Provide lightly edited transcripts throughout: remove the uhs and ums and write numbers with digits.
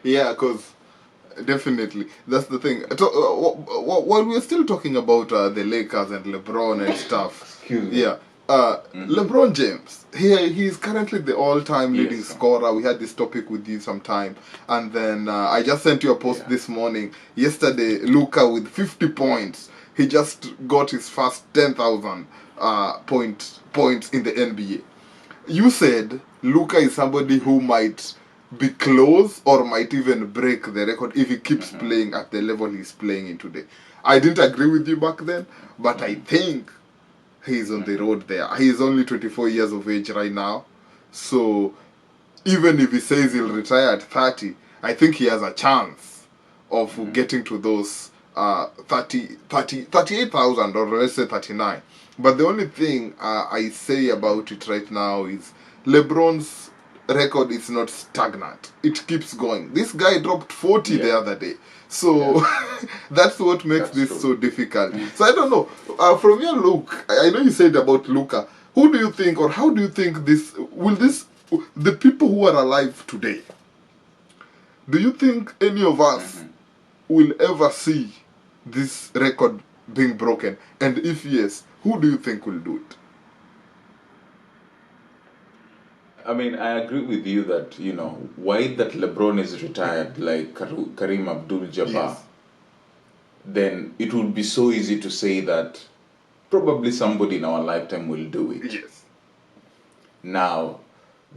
Yeah, because definitely that's the thing. While we're still talking about the Lakers and LeBron and stuff, Excuse me. yeah. LeBron James, he's currently the all-time leading Yes, sir. scorer. We had this topic with you sometime, and then I just sent you a post Yeah. this morning. Yesterday, Luka with 50 points. He just got his first 10,000 points in the NBA. You said Luka is somebody who might be close or might even break the record if he keeps playing at the level he's playing in today. I didn't agree with you back then, but I think he's on the road there. He's only 24 years of age right now. So even if he says he'll retire at 30, I think he has a chance of getting to those 38,000, or let's say 39. But the only thing I say about it right now is LeBron's record is not stagnant. It keeps going. This guy dropped 40 the other day. So that's what makes this so difficult. So I don't know. From your look, I know you said about Luka. Who do you think, or how do you think the people who are alive today, do you think any of us will ever see this record being broken? And if yes, who do you think will do it? I mean, I agree with you that, why that LeBron is retired, like Kareem Abdul-Jabbar, Yes. then it would be so easy to say that probably somebody in our lifetime will do it. Yes. Now,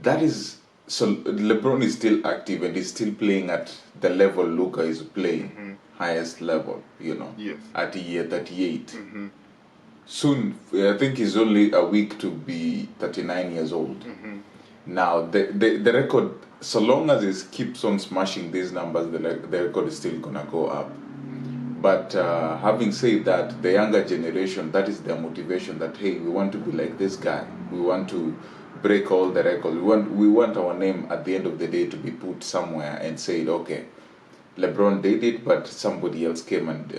that is, so LeBron is still active and is still playing at the level Luka is playing, highest level, Yes. at year 38. Soon, I think he's only a week to be 39 years old. Now, the record, so long as he keeps on smashing these numbers, the record is still going to go up. But having said that, the younger generation, that is their motivation, that, hey, we want to be like this guy. We want to break all the records. We want our name at the end of the day to be put somewhere and said, okay, LeBron did it, but somebody else came and,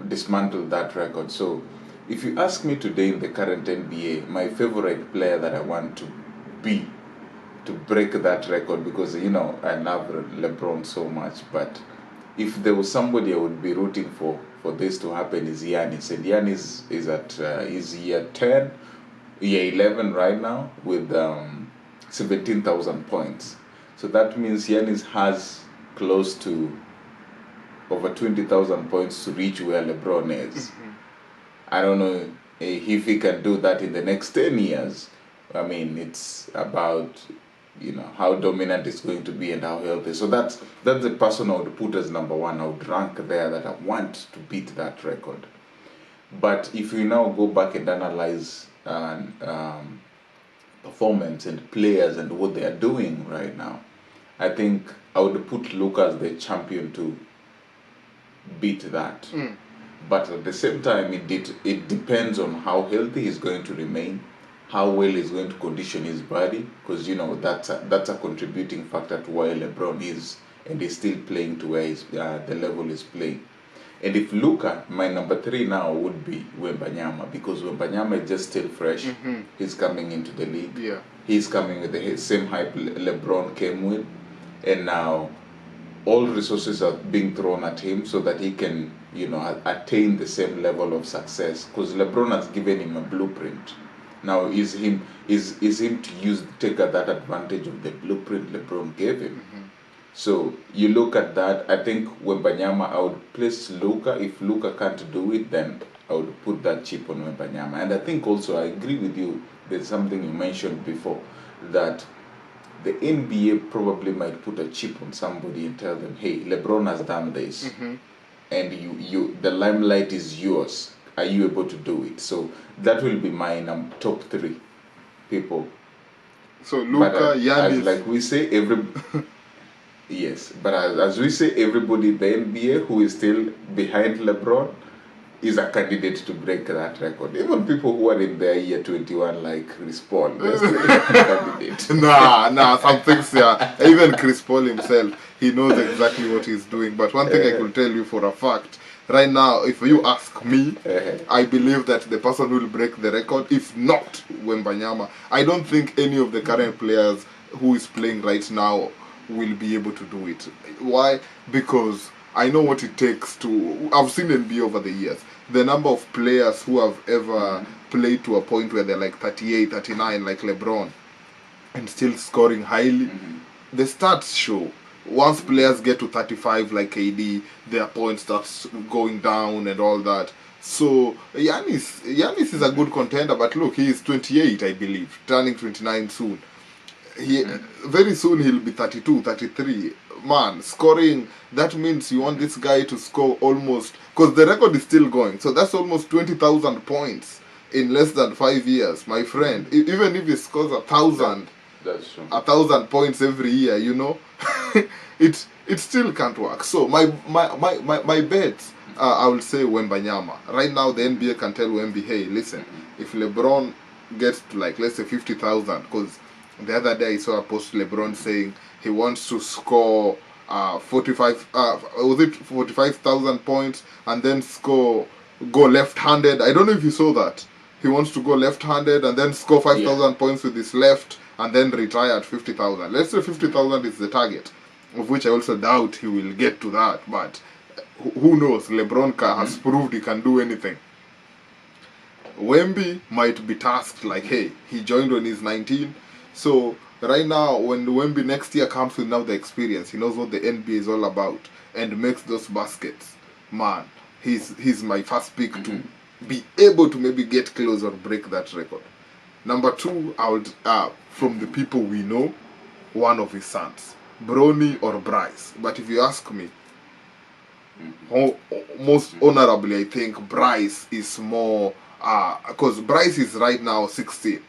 dismantled that record. So if you ask me today in the current NBA, my favorite player that I want to be to break that record, because I love LeBron so much, but if there was somebody I would be rooting for this to happen, is Giannis. And Giannis is at is year 11 right now with 17,000 points. So that means Giannis has close to over 20,000 points to reach where LeBron is. I don't know if he can do that in the next 10 years. I mean, it's about how dominant it's going to be and how healthy. So that's the person I would put as number one. I would rank there that I want to beat that record. But if you now go back and analyze performance and players and what they are doing right now, I think I would put Luka as the champion to beat that. But at the same time, it depends on how healthy he's going to remain, how well he's going to condition his body, because that's a contributing factor to why LeBron is and is still playing to where the level is playing. And if Luka, my number 3 now would be Wembanyama, because Wembanyama is just still fresh. He's coming into the league. Yeah. He's coming with the same hype LeBron came with, and now all resources are being thrown at him so that he can, attain the same level of success, because LeBron has given him a blueprint. Now is him to take that advantage of the blueprint LeBron gave him. So you look at that. I think Wembanyama, I would place Luka. If Luka can't do it, then I would put that chip on Wembanyama. And I think also I agree with you. There's something you mentioned before, that the NBA probably might put a chip on somebody and tell them, hey, LeBron has done this, and you the limelight is yours. Are you able to do it? So that will be my top 3 people. So Luka, Giannis, as like we say, yes, but as we say, everybody in the NBA who is still behind LeBron is a candidate to break that record. Even people who are in their year 21, like Chris Paul, they're still a candidate. Nah, some things, yeah. Even Chris Paul himself, he knows exactly what he's doing. But one thing I could tell you for a fact, right now, if you ask me, I believe that the person who will break the record, if not Wembanyama, I don't think any of the current players who is playing right now will be able to do it. Why? Because I know what it takes to. I've seen NBA over the years. The number of players who have ever played to a point where they're like 38, 39, like LeBron, and still scoring highly. The stats show once players get to 35 like KD, their point starts going down and all that. So Giannis is a good contender, but look, he is 28, I believe, turning 29 soon. He very soon he'll be 32, 33. Man, scoring, that means you want this guy to score almost, because the record is still going, so that's almost 20,000 points in less than 5 years, my friend. Even if he scores That's true. 1,000 points every year, it still can't work. So my bets, I will say Wembanyama. Right now the NBA can tell Wemby, hey, listen, if LeBron gets to like, let's say 50,000, because the other day I saw a post LeBron saying he wants to score 45,000 points and then go left-handed. I don't know if you saw that. He wants to go left-handed and then score 5,000 points with his left and then retire at 50,000. Let's say 50,000 is the target, of which I also doubt he will get to that. But who knows? LeBron has proved he can do anything. Wemby might be tasked like, hey, he joined when he's 19. So right now, when Wemby next year comes with now the experience, he knows what the NBA is all about and makes those baskets. Man, he's my first pick to be able to maybe get close or break that record. Number two, I would from the people we know, one of his sons, Bronny or Bryce. But if you ask me, most honorably, I think Bryce is more, because Bryce is right now 16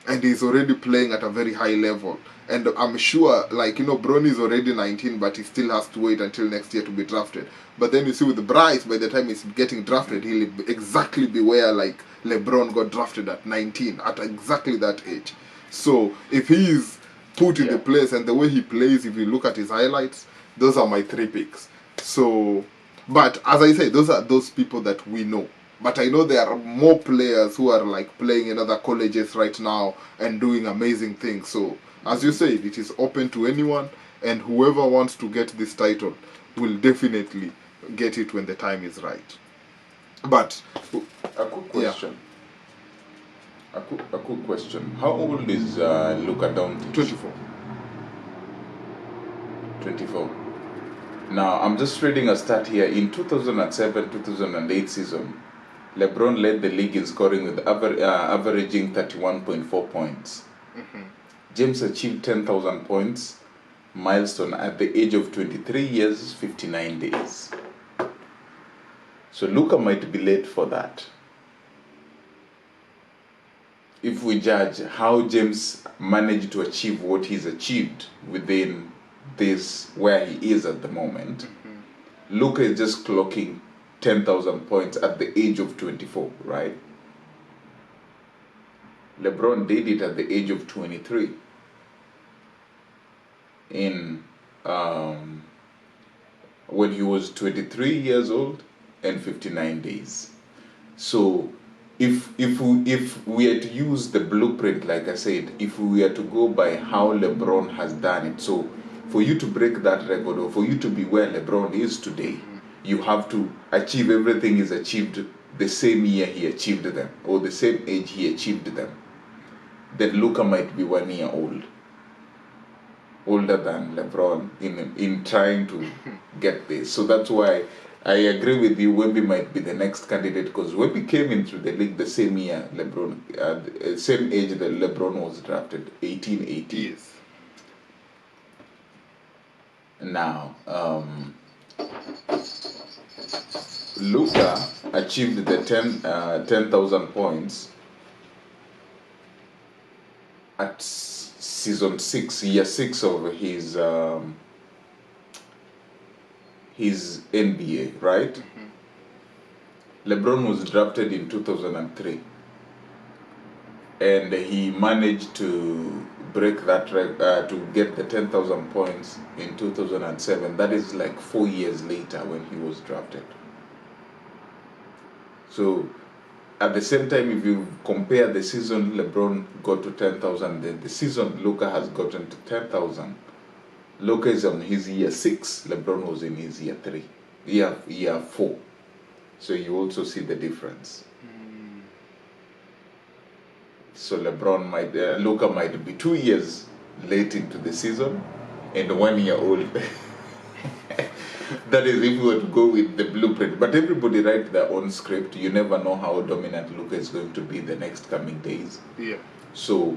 and he's already playing at a very high level. And I'm sure, like, Bronny is already 19, but he still has to wait until next year to be drafted. But then you see with Bryce, by the time he's getting drafted, he'll exactly be where, like, LeBron got drafted at 19, at exactly that age. So if he is put in the place and the way he plays, if you look at his highlights, those are my three picks. So, but as I say, those are those people that we know. But I know there are more players who are like playing in other colleges right now and doing amazing things. So, as you said, it is open to anyone, and whoever wants to get this title will definitely get it when the time is right. But a quick question. A quick question. How old is Luka Doncic? 24. 24. Now, I'm just reading a stat here. In 2007-2008 season, LeBron led the league in scoring with averaging 31.4 points. James achieved 10,000 points milestone at the age of 23 years, 59 days. So Luka might be late for that. If we judge how James managed to achieve what he's achieved within this, where he is at the moment, Luka is just clocking 10,000 points at the age of 24, right? LeBron did it at the age of 23 in when he was 23 years old and 59 days. So if we had to use the blueprint, like I said, if we were to go by how LeBron has done it, so for you to break that record or for you to be where LeBron is today, you have to achieve everything he's achieved the same year he achieved them or the same age he achieved them. Then Luka might be 1 year older than LeBron in trying to get this. So that's why I agree with you. Wemby might be the next candidate because Wemby came into the league the same year LeBron, same age that LeBron was drafted, 1880. Yes. Now, Luka achieved the 10,000 points at season 6, year 6 of his NBA, right? LeBron was drafted in 2003, and he managed to break that to get the 10,000 points in 2007. That is like 4 years later when he was drafted. So at the same time, if you compare the season LeBron got to 10,000, then the season Luka has gotten to 10,000. Luka is on his year 6, LeBron was in his year 3, year 4. So you also see the difference. So Luka might be 2 years late into the season and 1 year old. That is if we were to go with the blueprint. But everybody write their own script. You never know how dominant Luka is going to be the next coming days. Yeah. So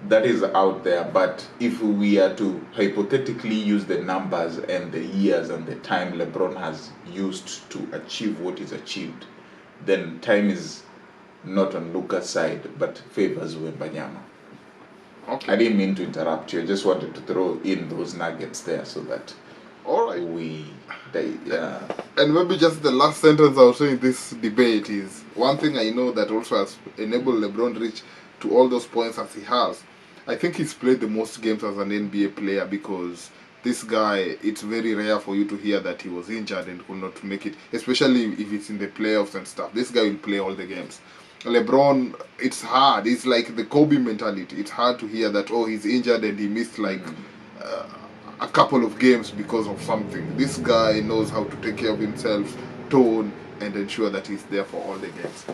that is out there. But if we are to hypothetically use the numbers and the years and the time LeBron has used to achieve what is achieved, then time is not on Luka's side, but favors Wembanyama. Okay. I didn't mean to interrupt you. I just wanted to throw in those nuggets there so that All right. And maybe just the last sentence I'll say in this debate is one thing I know that also has enabled LeBron reach to all those points as he has. I think he's played the most games as an NBA player because this guy, it's very rare for you to hear that he was injured and could not make it, especially if it's in the playoffs and stuff. This guy will play all the games. LeBron, it's hard. It's like the Kobe mentality. It's hard to hear that, oh, he's injured and he missed like a couple of games because of something. This guy knows how to take care of himself, tone, and ensure that he's there for all the games.